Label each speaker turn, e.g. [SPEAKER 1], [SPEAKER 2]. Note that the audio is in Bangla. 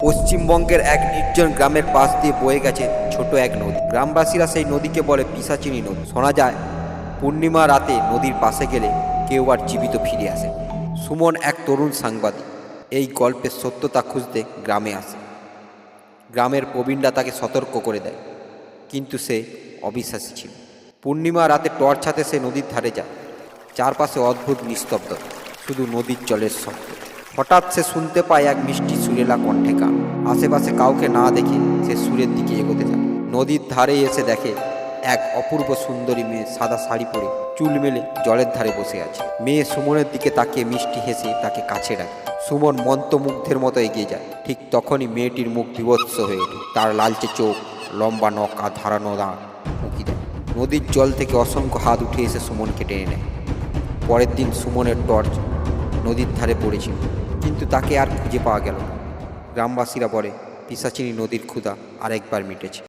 [SPEAKER 1] পশ্চিমবঙ্গের এক নির্জন গ্রামের পাশ দিয়ে বয়ে গেছে ছোট এক নদী। গ্রামবাসীরা সেই নদীকে বলে পিশাচিনী নদী। শোনা যায় পূর্ণিমা রাতে নদীর পাশে গেলে কেউ আর জীবিত ফিরে আসে। সুমন এক তরুণ সাংবাদিক এই গল্পের সত্যতা খুঁজতে গ্রামে আসে। গ্রামের প্রবীণরা তাকে সতর্ক করে দেয়, কিন্তু সে অবিশ্বাসী ছিল। পূর্ণিমা রাতে টর্চ হাতে সে নদীর ধারে যায়। চারপাশে অদ্ভুত নিস্তব্ধতা, শুধু নদীর জলের শব্দ। হঠাৎ সে শুনতে পায় এক মিষ্টি সুরেলা কণ্ঠে গান। আশেপাশে কাউকে না দেখে সে সুরের দিকে এগোতে থাকে। নদীর ধারে এসে দেখে এক অপূর্ব সুন্দরী মেয়ে সাদা শাড়ি পরে চুল মেলে জলের ধারে বসে আছে। মেয়ে সুমনের দিকে তাকিয়ে মিষ্টি হেসে তাকে কাছে ডাকে। সুমন মন্ত্রমুগ্ধের মতো এগিয়ে যায়। ঠিক তখনই মেয়েটির মুখ বিভৎস হয়ে ওঠে। তার লালচে চোখ, লম্বা নখ আর ধারানো দাঁত উঁকি দেয়। নদীর জল থেকে অসংখ্য হাত উঠে এসে সুমনকে টেনে নেয়। পরের দিন সুমনের টর্চ নদীর ধারে পড়েছিল, কিন্তু তাকে আর খুঁজে পাওয়া গেল না। গ্রামবাসীরা বলে পিশাচিনী নদীর ক্ষুধা আরেকবার মিটেছে।